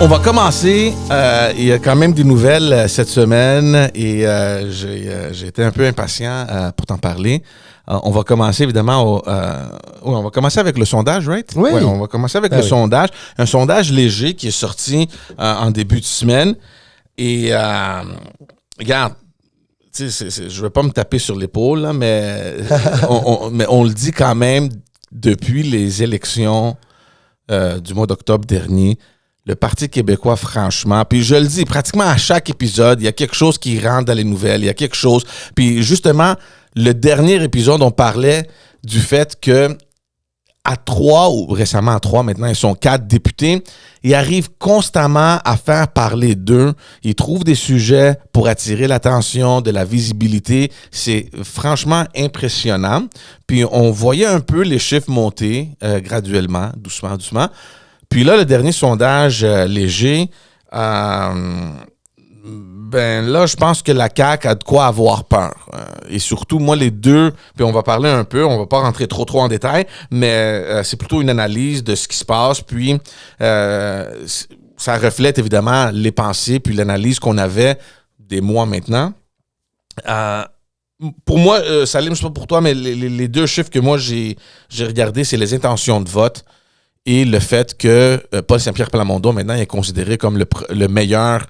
On va commencer. Il y a quand même des nouvelles cette semaine et j'ai été un peu impatient pour t'en parler. On va commencer évidemment on va commencer avec le sondage, right? Oui. Ouais, on va commencer avec le sondage. Un sondage léger qui est sorti en début de semaine. Et regarde, tu sais, je ne veux pas me taper sur l'épaule, là, mais on le dit quand même depuis les élections du mois d'octobre dernier. Le Parti québécois, franchement, puis je le dis, pratiquement à chaque épisode, il y a quelque chose qui rentre dans les nouvelles, il y a quelque chose. Puis justement, le dernier épisode, on parlait du fait que à 3, ou récemment à 3, maintenant ils sont 4 députés, ils arrivent constamment à faire parler d'eux. Ils trouvent des sujets pour attirer l'attention, de la visibilité. C'est franchement impressionnant. Puis on voyait un peu les chiffres monter graduellement, doucement. Puis là, le dernier sondage léger, ben là, je pense que la CAQ a de quoi avoir peur. Et surtout, moi, les deux, puis on va parler un peu, on va pas rentrer trop en détail, mais c'est plutôt une analyse de ce qui se passe, puis ça reflète évidemment les pensées, puis l'analyse qu'on avait des mois maintenant. Pour moi, Salim, je sais pas pour toi, mais les deux chiffres que moi j'ai regardés, c'est les intentions de vote et le fait que Paul Saint-Pierre Plamondon, maintenant, est considéré comme le meilleur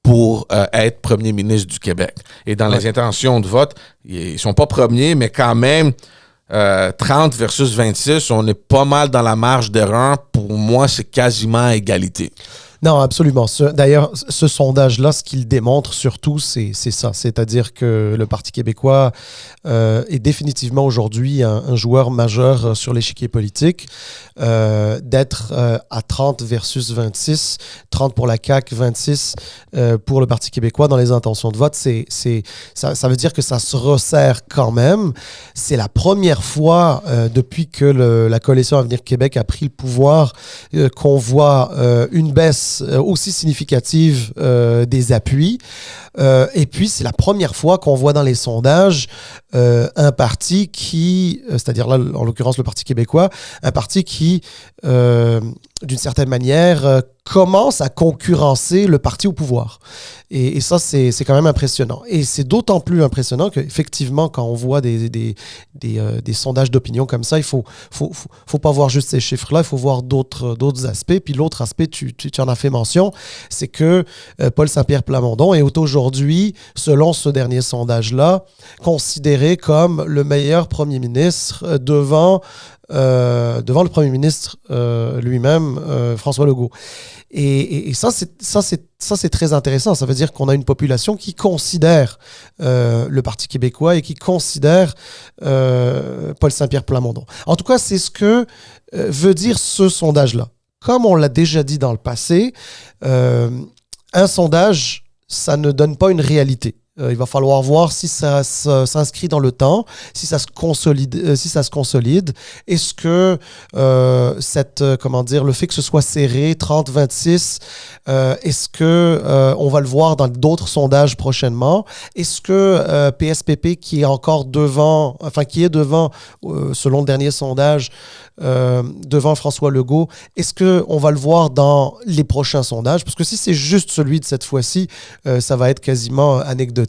pour être premier ministre du Québec. Et dans les intentions de vote, ils sont pas premiers, mais quand même, 30 versus 26, on est pas mal dans la marge d'erreur. Pour moi, c'est quasiment à égalité. Non, absolument. D'ailleurs, ce sondage-là, ce qu'il démontre surtout, c'est ça. C'est-à-dire que le Parti québécois est définitivement aujourd'hui un joueur majeur sur l'échiquier politique. D'être à 30 versus 26, 30 pour la CAQ, 26 pour le Parti québécois dans les intentions de vote, ça veut dire que ça se resserre quand même. C'est la première fois depuis que la Coalition Avenir Québec a pris le pouvoir qu'on voit une baisse aussi significative des appuis. Et puis, c'est la première fois qu'on voit dans les sondages un parti qui, c'est-à-dire là, en l'occurrence le Parti québécois, un parti qui, d'une certaine manière, commence à concurrencer le parti au pouvoir. Et ça, c'est quand même impressionnant. Et c'est d'autant plus impressionnant qu'effectivement, quand on voit des sondages d'opinion comme ça, il faut pas voir juste ces chiffres-là, il faut voir d'autres aspects. Puis l'autre aspect, tu en as fait mention, c'est que Paul Saint-Pierre Plamondon est aujourd'hui, selon ce dernier sondage-là, considéré comme le meilleur premier ministre devant le premier ministre lui-même, François Legault. Et ça, c'est très intéressant. Ça veut dire qu'on a une population qui considère le Parti québécois et qui considère Paul Saint-Pierre Plamondon. En tout cas, c'est ce que veut dire ce sondage-là. Comme on l'a déjà dit dans le passé, un sondage, ça ne donne pas une réalité. Il va falloir voir si ça s'inscrit dans le temps, si ça se consolide. Est-ce que le fait que ce soit serré, 30-26, est-ce que on va le voir dans d'autres sondages prochainement? Est-ce que PSPP qui est devant, selon le dernier sondage, devant François Legault, est-ce qu'on va le voir dans les prochains sondages? Parce que si c'est juste celui de cette fois-ci, ça va être quasiment anecdotique.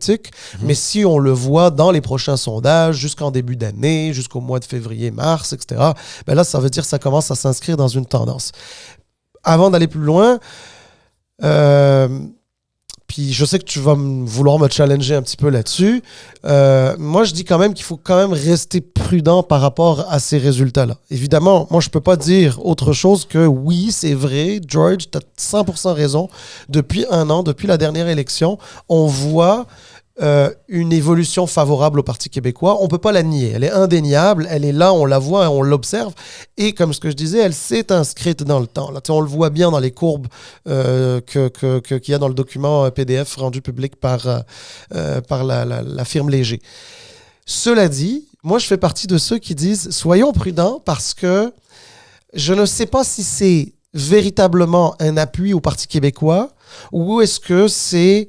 Mais si on le voit dans les prochains sondages, jusqu'en début d'année, jusqu'au mois de février-mars, etc., ben là, ça veut dire que ça commence à s'inscrire dans une tendance. Avant d'aller plus loin, puis je sais que tu vas vouloir me challenger un petit peu là-dessus. Moi, je dis quand même qu'il faut quand même rester prudent par rapport à ces résultats-là. Évidemment, moi, je peux pas dire autre chose que oui, c'est vrai, George, tu as 100% raison. Depuis un an, depuis la dernière élection, on voit une évolution favorable au Parti québécois. On ne peut pas la nier. Elle est indéniable. Elle est là, on la voit, on l'observe. Et comme ce que je disais, elle s'est inscrite dans le temps. Là, on le voit bien dans les courbes qu'il y a dans le document PDF rendu public par la firme Léger. Cela dit, moi, je fais partie de ceux qui disent « Soyons prudents parce que je ne sais pas si c'est véritablement un appui au Parti québécois ou est-ce que c'est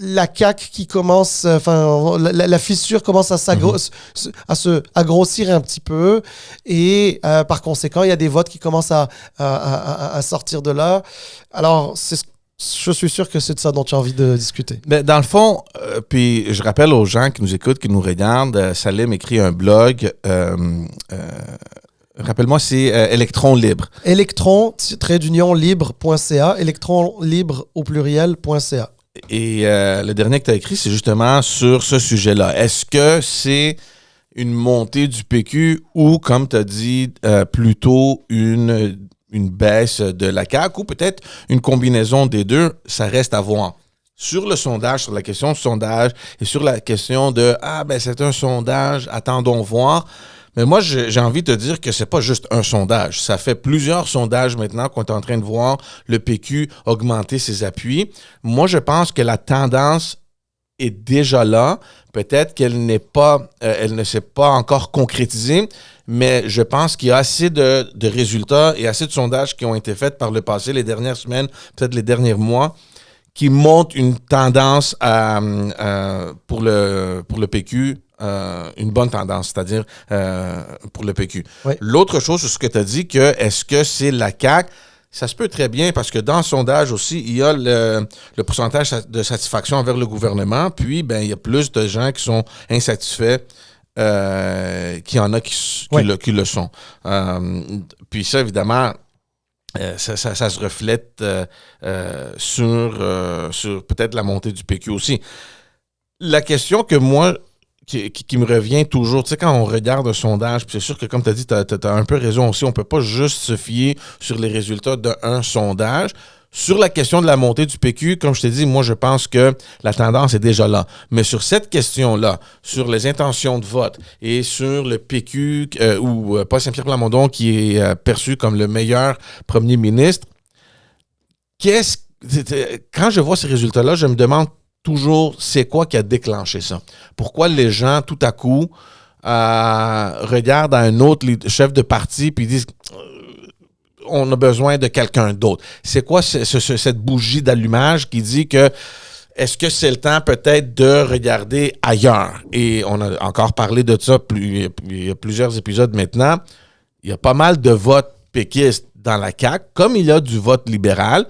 la CAQ qui commence, la fissure commence à grossir un petit peu, et par conséquent, il y a des votes qui commencent à sortir de là. Alors, je suis sûr que c'est de ça dont tu as envie de discuter. Mais dans le fond, puis je rappelle aux gens qui nous écoutent, qui nous regardent, Salim écrit un blog. Rappelle-moi, c'est Électron Libre. Électron-libre.ca, électron libre au pluriel.ca. Et le dernier que tu as écrit, c'est justement sur ce sujet-là. Est-ce que c'est une montée du PQ ou, comme tu as dit, plutôt une baisse de la CAQ ou peut-être une combinaison des deux? Ça reste à voir. Sur le sondage, sur la question du sondage et sur la question de « Ah, ben c'est un sondage, attendons voir », mais moi, j'ai envie de te dire que c'est pas juste un sondage. Ça fait plusieurs sondages maintenant qu'on est en train de voir le PQ augmenter ses appuis. Moi, je pense que la tendance est déjà là. Peut-être qu'elle elle ne s'est pas encore concrétisée, mais je pense qu'il y a assez de résultats et assez de sondages qui ont été faits par le passé, les dernières semaines, peut-être les derniers mois, qui montrent une tendance pour le PQ. Une bonne tendance, c'est-à-dire pour le PQ. Oui. L'autre chose, c'est ce que tu as dit, que est-ce que c'est la CAQ? Ça se peut très bien parce que dans le sondage aussi, il y a le pourcentage de satisfaction envers le gouvernement, puis ben, il y a plus de gens qui sont insatisfaits qu'il y en a qui le sont. Puis ça, évidemment, ça se reflète sur peut-être la montée du PQ aussi. La question que moi, qui me revient toujours, tu sais, quand on regarde un sondage, puis c'est sûr que comme tu as dit, tu as un peu raison aussi, on ne peut pas juste se fier sur les résultats d'un sondage. Sur la question de la montée du PQ, comme je t'ai dit, moi je pense que la tendance est déjà là. Mais sur cette question-là, sur les intentions de vote et sur le PQ, ou Paul Saint-Pierre Plamondon qui est perçu comme le meilleur premier ministre, quand je vois ces résultats-là, je me demande toujours, c'est quoi qui a déclenché ça? Pourquoi les gens, tout à coup, regardent à un autre chef de parti puis disent on a besoin de quelqu'un d'autre? C'est quoi cette bougie d'allumage qui dit que est-ce que c'est le temps peut-être de regarder ailleurs? Et on a encore parlé de ça, il y a plusieurs épisodes maintenant. Il y a pas mal de votes péquistes dans la CAQ, comme il y a du vote libéral.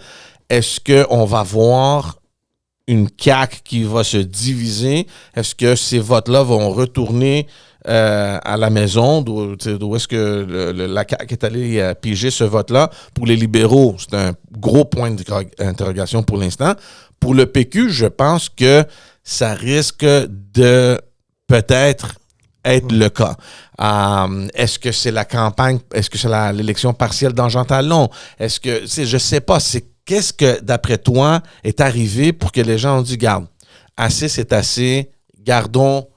Est-ce qu'on va voir une CAQ qui va se diviser? Est-ce que ces votes-là vont retourner à la maison? D'où est-ce que la CAQ est allée piger ce vote-là? Pour les libéraux, c'est un gros point d'interrogation pour l'instant. Pour le PQ, je pense que ça risque de peut-être être le cas. Est-ce que c'est la campagne? Est-ce que c'est l'élection partielle dans Jean Talon? Est-ce que, je sais pas, qu'est-ce que, d'après toi, est arrivé pour que les gens ont dit, garde, assez, c'est assez, gardons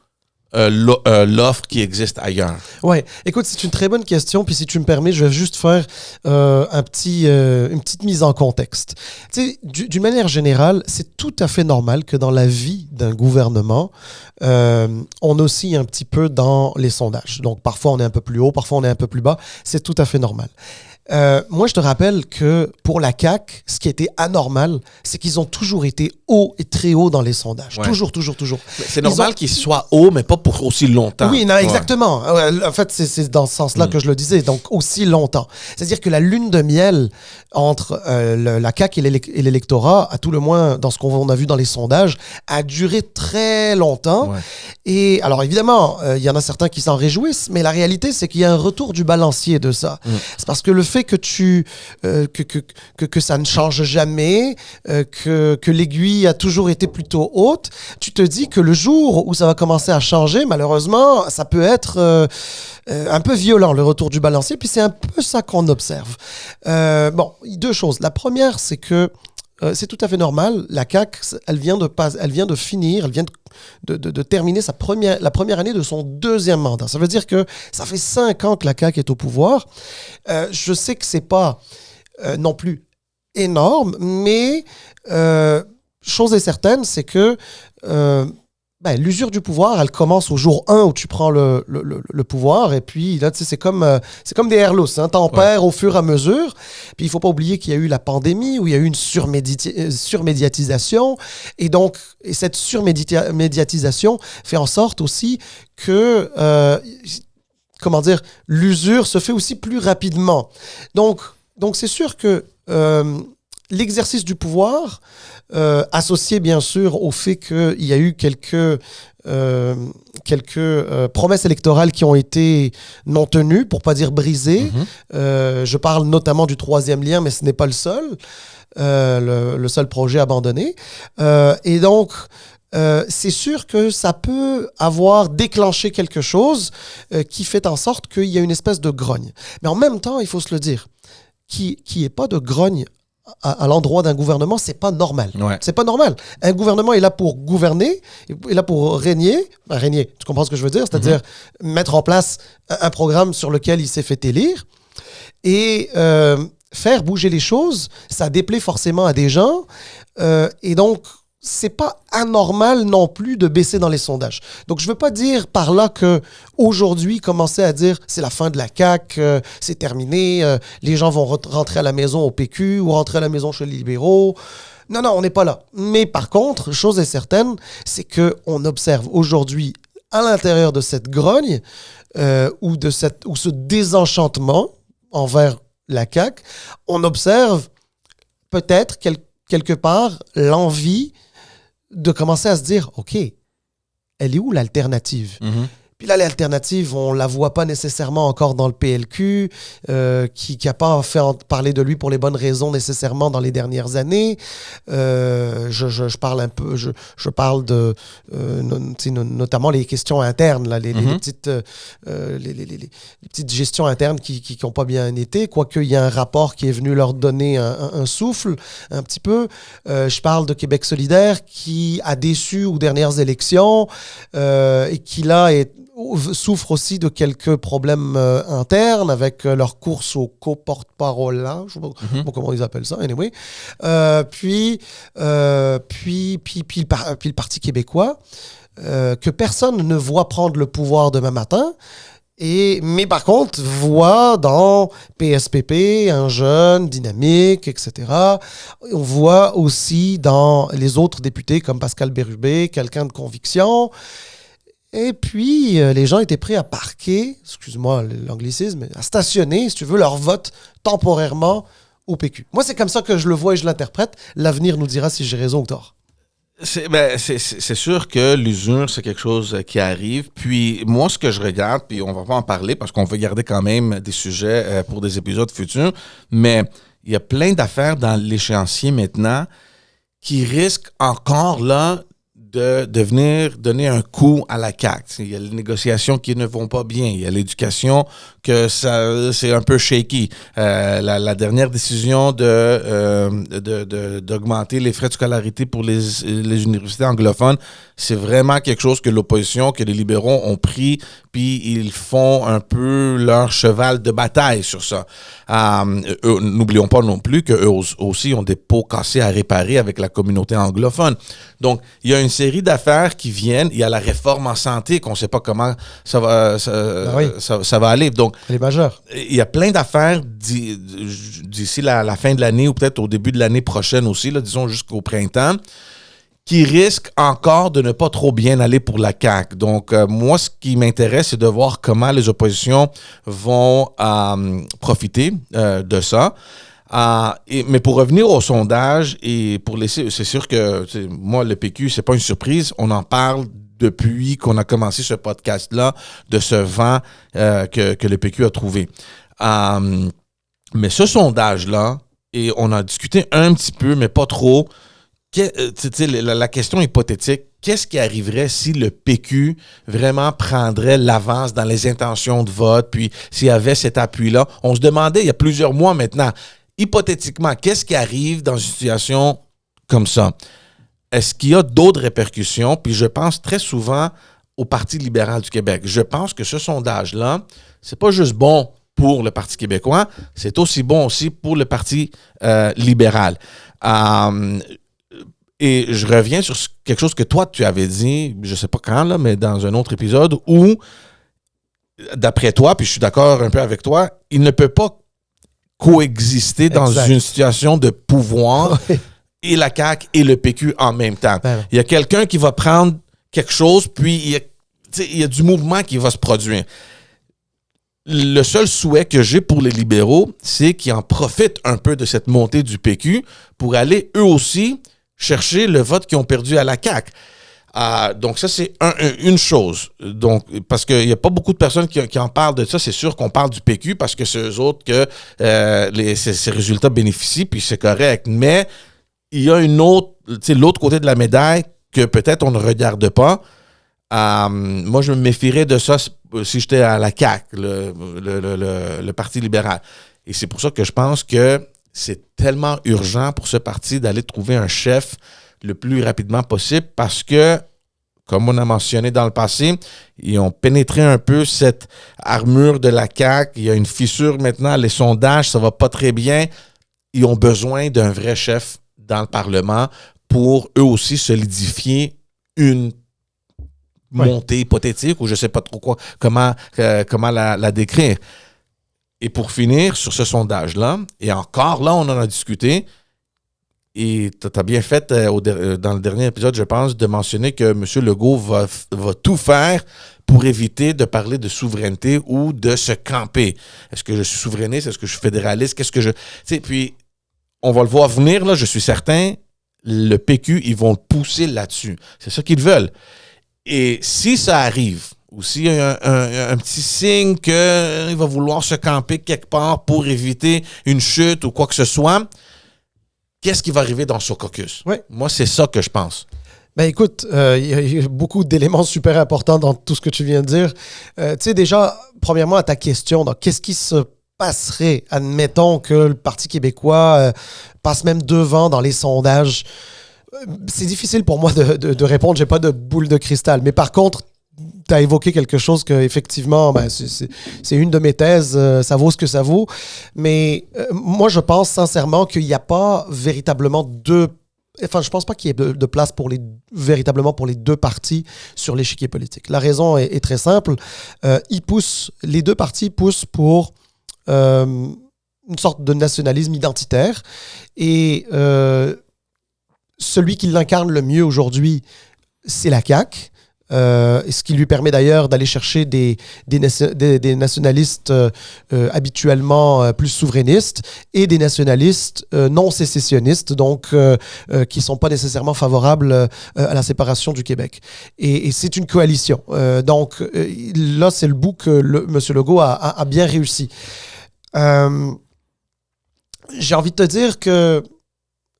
l'offre qui existe ailleurs? Oui, écoute, c'est une très bonne question, puis si tu me permets, je vais juste faire une petite mise en contexte. Tu sais, d'une manière générale, c'est tout à fait normal que dans la vie d'un gouvernement, on oscille un petit peu dans les sondages. Donc, parfois, on est un peu plus haut, parfois, on est un peu plus bas. C'est tout à fait normal. Moi, je te rappelle que pour la CAQ, ce qui était anormal, c'est qu'ils ont toujours été hauts et très hauts dans les sondages. Ouais. Toujours. Mais c'est normal qu'ils soient hauts, mais pas pour aussi longtemps. Oui, non, exactement. En fait, c'est dans ce sens-là que je le disais. Donc, aussi longtemps. C'est-à-dire que la lune de miel entre la CAQ et l'électorat, à tout le moins dans ce qu'on a vu dans les sondages, a duré très longtemps. Ouais. Et alors, évidemment, il y en a certains qui s'en réjouissent, mais la réalité, c'est qu'il y a un retour du balancier de ça. C'est parce que le fait que que ça ne change jamais, que l'aiguille a toujours été plutôt haute, tu te dis que le jour où ça va commencer à changer, malheureusement, ça peut être un peu violent, le retour du balancier, puis c'est un peu ça qu'on observe. Bon, deux choses. La première, c'est que c'est tout à fait normal. La CAQ, elle vient de finir, elle vient de terminer la première année de son deuxième mandat. Ça veut dire que ça fait 5 ans que la CAQ est au pouvoir. Je sais que c'est pas non plus énorme, mais chose est certaine, c'est que l'usure du pouvoir, elle commence au jour 1 où tu prends le pouvoir. Et puis, là, tu sais, c'est comme des airless. Hein, t'en perds au fur et à mesure. Puis, il ne faut pas oublier qu'il y a eu la pandémie où il y a eu une surmédiatisation. Et donc, cette surmédiatisation fait en sorte aussi que, l'usure se fait aussi plus rapidement. Donc c'est sûr que l'exercice du pouvoir, associé bien sûr au fait qu'il y a eu quelques promesses électorales qui ont été non tenues, pour pas dire brisées. Je parle notamment du troisième lien, mais ce n'est pas le seul, le seul projet abandonné. Et donc, c'est sûr que ça peut avoir déclenché quelque chose qui fait en sorte qu'il y a une espèce de grogne. Mais en même temps, il faut se le dire, qu'il n'y ait pas de grogne à l'endroit d'un gouvernement, c'est pas normal. Ouais. C'est pas normal. Un gouvernement est là pour gouverner, est là pour régner. Régner, tu comprends ce que je veux dire? C'est-à-dire mettre en place un programme sur lequel il s'est fait élire. Et faire bouger les choses, ça déplaît forcément à des gens. Et donc, c'est pas anormal non plus de baisser dans les sondages. Donc, je veux pas dire par là que aujourd'hui, commencer à dire c'est la fin de la CAQ, c'est terminé, les gens vont rentrer à la maison au PQ ou rentrer à la maison chez les libéraux. Non, on n'est pas là. Mais par contre, chose est certaine, c'est qu'on observe aujourd'hui à l'intérieur de cette grogne ou ce désenchantement envers la CAQ, on observe peut-être quelque part l'envie de commencer à se dire, OK, elle est où l'alternative? Puis là, l'alternative, on la voit pas nécessairement encore dans le PLQ, qui n'a pas fait parler de lui pour les bonnes raisons nécessairement dans les dernières années. Je parle un peu, je parle de notamment les questions internes, là, les petites gestions internes qui n'ont pas bien été, quoique il y a un rapport qui est venu leur donner un souffle un petit peu. Je parle de Québec solidaire qui a déçu aux dernières élections et qui là souffrent aussi de quelques problèmes internes avec leur course au co-porte-parole là, je ne sais pas comment ils appellent ça, anyway. Puis le Parti québécois, que personne ne voit prendre le pouvoir demain matin, mais par contre, voit dans PSPP un jeune dynamique, etc. On voit aussi dans les autres députés comme Pascal Bérubé, quelqu'un de conviction. Et puis, les gens étaient prêts à parquer, excuse-moi l'anglicisme, à stationner, si tu veux, leur vote temporairement au PQ. Moi, c'est comme ça que je le vois et je l'interprète. L'avenir nous dira si j'ai raison ou tort. C'est sûr que l'usure, c'est quelque chose qui arrive. Puis moi, ce que je regarde, puis on va pas en parler parce qu'on veut garder quand même des sujets pour des épisodes futurs, mais il y a plein d'affaires dans l'échéancier maintenant qui risquent encore là de venir donner un coup à la CAQ. Il y a les négociations qui ne vont pas bien. Il y a l'éducation que c'est un peu shaky. La dernière décision d'augmenter les frais de scolarité pour les universités anglophones, c'est vraiment quelque chose que l'opposition, que les libéraux ont pris, puis ils font un peu leur cheval de bataille sur ça. N'oublions pas non plus qu'eux aussi ont des pots cassés à réparer avec la communauté anglophone. Donc, il y a une série d'affaires qui viennent. Il y a la réforme en santé qu'on ne sait pas comment ça va aller. Donc, elle est majeure. Il y a plein d'affaires d'ici la fin de l'année ou peut-être au début de l'année prochaine aussi, là, disons jusqu'au printemps, qui risquent encore de ne pas trop bien aller pour la CAQ. Donc, moi, ce qui m'intéresse, c'est de voir comment les oppositions vont profiter de ça. Mais pour revenir au sondage et pour laisser, c'est sûr que moi, le PQ, c'est pas une surprise. On en parle depuis qu'on a commencé ce podcast-là, de ce vent que le PQ a trouvé. Mais ce sondage-là, et on a discuté un petit peu, mais pas trop, la question hypothétique, qu'est-ce qui arriverait si le PQ vraiment prendrait l'avance dans les intentions de vote, puis s'il y avait cet appui-là? On se demandait il y a plusieurs mois maintenant, hypothétiquement, qu'est-ce qui arrive dans une situation comme ça? Est-ce qu'il y a d'autres répercussions? Puis je pense très souvent au Parti libéral du Québec. Je pense que ce sondage-là, c'est pas juste bon pour le Parti québécois, c'est aussi bon aussi pour le Parti libéral. Et je reviens sur quelque chose que toi, tu avais dit, je sais pas quand, là, mais dans un autre épisode, où, d'après toi, puis je suis d'accord un peu avec toi, il ne peut pas coexister dans une situation de pouvoir et la CAQ et le PQ en même temps. Il y a quelqu'un qui va prendre quelque chose, puis il y a du mouvement qui va se produire. Le seul souhait que j'ai pour les libéraux, c'est qu'ils en profitent un peu de cette montée du PQ pour aller, eux aussi, chercher le vote qu'ils ont perdu à la CAQ. Donc ça, c'est une chose. Donc, parce qu'il n'y a pas beaucoup de personnes qui en parlent de ça. C'est sûr qu'on parle du PQ parce que c'est eux autres que ces résultats bénéficient, puis c'est correct. Mais il y a l'autre côté de la médaille que peut-être on ne regarde pas. Moi, je me méfierais de ça si j'étais à la CAQ, le Parti libéral. Et c'est pour ça que je pense que c'est tellement urgent pour ce parti d'aller trouver un chef le plus rapidement possible parce que, comme on a mentionné dans le passé, ils ont pénétré un peu cette armure de la CAQ. Il y a une fissure maintenant. Les sondages, ça va pas très bien. Ils ont besoin d'un vrai chef dans le Parlement pour eux aussi solidifier une montée hypothétique ou je sais pas trop comment la décrire. Et pour finir sur ce sondage-là, et encore là, on en a discuté, et tu as bien fait dans le dernier épisode, je pense, de mentionner que M. Legault va tout faire pour éviter de parler de souveraineté ou de se camper. Est-ce que je suis souverainiste? Est-ce que je suis fédéraliste? Qu'est-ce que je... Tu sais, puis, on va le voir venir, là, je suis certain, le PQ, ils vont le pousser là-dessus. C'est ça qu'ils veulent. Et si ça arrive, ou s'il y a un petit signe qu'il va vouloir se camper quelque part pour éviter une chute ou quoi que ce soit, qu'est-ce qui va arriver dans ce caucus? Oui. Moi, c'est ça que je pense. Ben écoute, il y a beaucoup d'éléments super importants dans tout ce que tu viens de dire. Tu sais, déjà, premièrement, à ta question, donc, qu'est-ce qui se passerait, admettons que le Parti québécois passe même devant dans les sondages? C'est difficile pour moi de répondre, j'ai pas de boule de cristal. Mais par contre, tu as évoqué quelque chose que effectivement, ben, c'est une de mes thèses, ça vaut ce que ça vaut. Mais moi, je pense sincèrement qu'il n'y a pas véritablement je pense pas qu'il y ait de place véritablement pour les deux partis sur l'échiquier politique. La raison est très simple. Les deux partis poussent pour une sorte de nationalisme identitaire. Et celui qui l'incarne le mieux aujourd'hui, c'est la CAQ. Ce qui lui permet d'ailleurs d'aller chercher des nationalistes habituellement plus souverainistes et des nationalistes non sécessionnistes, donc qui ne sont pas nécessairement favorables à la séparation du Québec. Et c'est une coalition. Donc là, c'est le bout que M. Legault a bien réussi. J'ai envie de te dire que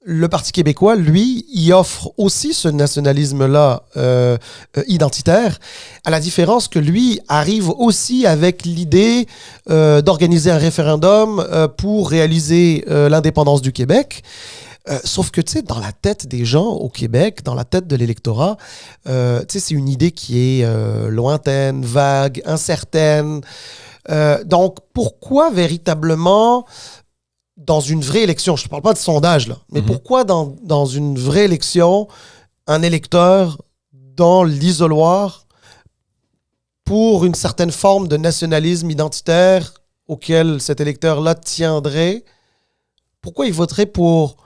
le Parti québécois, lui, il offre aussi ce nationalisme-là identitaire, à la différence que lui arrive aussi avec l'idée d'organiser un référendum pour réaliser l'indépendance du Québec. Sauf que, tu sais, dans la tête des gens au Québec, dans la tête de l'électorat, tu sais, c'est une idée qui est lointaine, vague, incertaine. Donc, pourquoi véritablement... dans une vraie élection, je ne te parle pas de sondage, là, mais pourquoi dans une vraie élection, un électeur dans l'isoloir pour une certaine forme de nationalisme identitaire auquel cet électeur-là tiendrait, pourquoi il voterait pour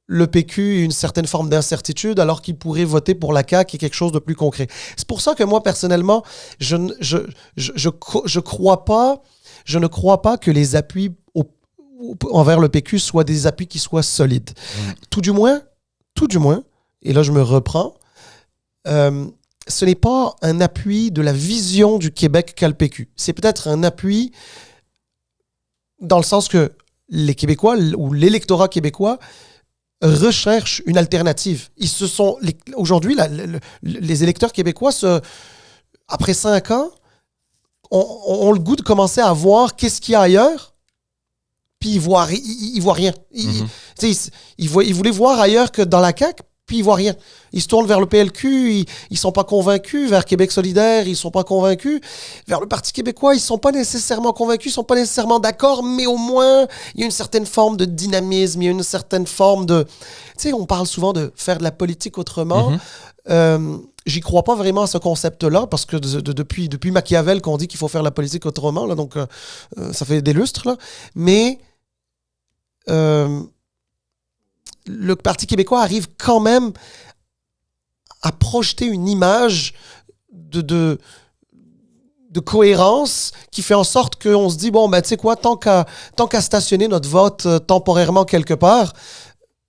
le PQ et une certaine forme d'incertitude alors qu'il pourrait voter pour la CAQ et quelque chose de plus concret? C'est pour ça que moi, personnellement, je ne crois pas que les appuis envers le PQ soient des appuis qui soient solides. Tout du moins, et là je me reprends, ce n'est pas un appui de la vision du Québec qu'a le PQ. C'est peut-être un appui dans le sens que les Québécois ou l'électorat québécois recherchent une alternative. Aujourd'hui, les électeurs québécois, après 5 ans, ont le goût de commencer à voir qu'est-ce qu'il y a ailleurs. Puis il voit rien. Il voulait voir ailleurs que dans la CAQ, Puis ils voient rien. Ils se tournent vers le PLQ, ils sont pas convaincus. Vers Québec solidaire, ils sont pas convaincus. Vers le Parti québécois, ils sont pas nécessairement convaincus, ils sont pas nécessairement d'accord, mais au moins, il y a une certaine forme de dynamisme, il y a une certaine forme de... Tu sais, on parle souvent de faire de la politique autrement. J'y crois pas vraiment à ce concept-là, parce que depuis Machiavel qu'on dit qu'il faut faire la politique autrement, là, donc ça fait des lustres, là. Mais... le Parti québécois arrive quand même à projeter une image de cohérence qui fait en sorte qu'on se dit, bon, ben, tu sais quoi, tant qu'à stationner notre vote temporairement quelque part,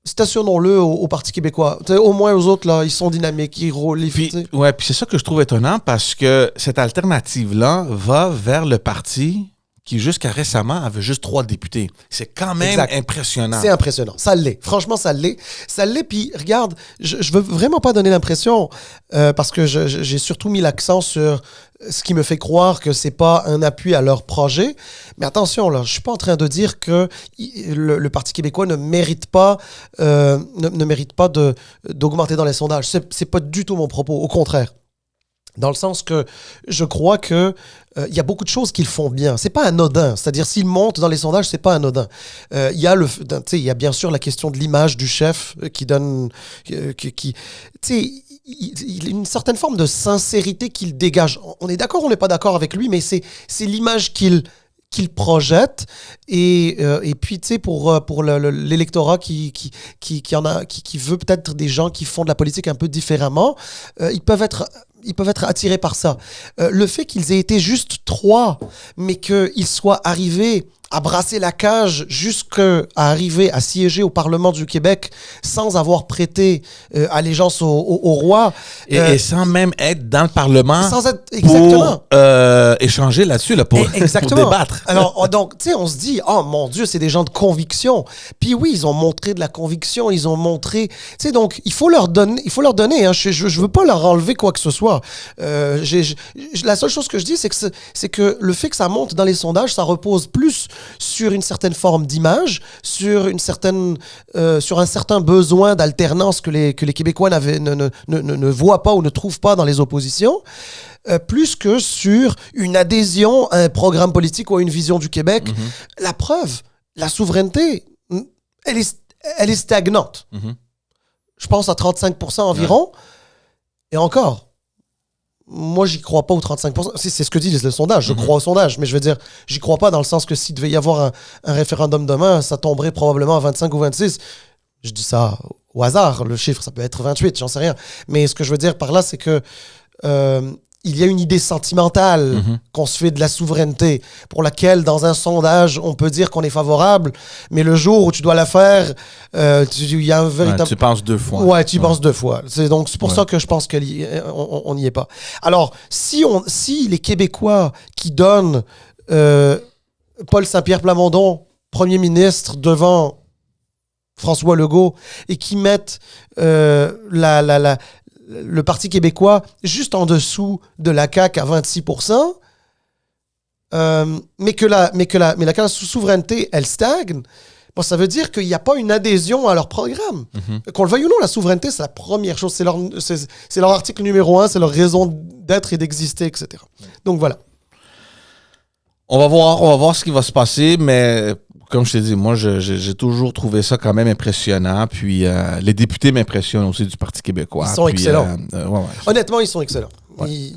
stationnons-le au Parti québécois. T'sais, au moins, aux autres, là, ils sont dynamiques, ils roulent. Puis c'est ça que je trouve étonnant, parce que cette alternative-là va vers le parti qui, jusqu'à récemment, avait juste 3 députés. C'est quand même impressionnant. C'est impressionnant. Ça l'est. Franchement, ça l'est. Ça l'est. Puis, regarde, je veux vraiment pas donner l'impression, parce que j'ai surtout mis l'accent sur ce qui me fait croire que c'est pas un appui à leur projet. Mais attention, là, je suis pas en train de dire que le Parti québécois ne mérite pas, d'augmenter dans les sondages. C'est pas du tout mon propos. Au contraire. Dans le sens que je crois que il y a beaucoup de choses qu'ils font bien. C'est pas anodin. C'est-à-dire, s'ils montent dans les sondages, c'est pas anodin. Il y a bien sûr la question de l'image du chef qui donne... il y a une certaine forme de sincérité qu'il dégage. On est d'accord, on n'est pas d'accord avec lui, mais c'est l'image qu'il projette. Et puis, tu sais, pour l'électorat qui veut peut-être des gens qui font de la politique un peu différemment, ils peuvent être attirés par ça. Le fait qu'ils aient été juste 3, mais qu'ils soient arrivés à brasser la cage jusqu'à arriver à siéger au Parlement du Québec sans avoir prêté allégeance au roi. Et sans même être dans le Parlement. Sans être, exactement. Pour échanger là-dessus, là, pour débattre. Alors, donc, tu sais, on se dit, oh mon Dieu, c'est des gens de conviction. Puis oui, ils ont montré de la conviction, ils ont montré... Tu sais, donc, il faut leur donner, hein, je veux pas leur enlever quoi que ce soit. La seule chose que je dis, c'est que le fait que ça monte dans les sondages, ça repose plus sur une certaine forme d'image, sur un certain besoin d'alternance que les Québécois ne voient pas ou ne trouvent pas dans les oppositions, plus que sur une adhésion à un programme politique ou à une vision du Québec. La preuve, la souveraineté, elle est stagnante. Je pense à 35% environ. Et encore, moi, j'y crois pas aux 35%. C'est ce que dit le sondage. Je crois au sondage. Mais je veux dire, j'y crois pas dans le sens que s'il devait y avoir un référendum demain, ça tomberait probablement à 25 ou 26. Je dis ça au hasard. Le chiffre, ça peut être 28, j'en sais rien. Mais ce que je veux dire par là, c'est que il y a une idée sentimentale qu'on se fait de la souveraineté, pour laquelle, dans un sondage, on peut dire qu'on est favorable, mais le jour où tu dois la faire, il y a un véritable... tu penses 2 fois. Ouais, tu y penses 2 fois. C'est pour ça que je pense qu'on n'y est pas. Alors, si les Québécois qui donnent Paul Saint-Pierre Plamondon, premier ministre, devant François Legault, et qui mettent le Parti québécois juste en dessous de la CAQ à 26%, mais la souveraineté, elle stagne, bon, ça veut dire qu'il n'y a pas une adhésion à leur programme. Qu'on le veuille ou non, la souveraineté, c'est la première chose. C'est leur article numéro 1, c'est leur raison d'être et d'exister, etc. Donc voilà. On va voir ce qui va se passer, mais... Comme je t'ai dit, moi, j'ai toujours trouvé ça quand même impressionnant. Puis les députés m'impressionnent aussi du Parti québécois. Ils sont excellents. Ouais. Honnêtement, ils sont excellents. Ouais.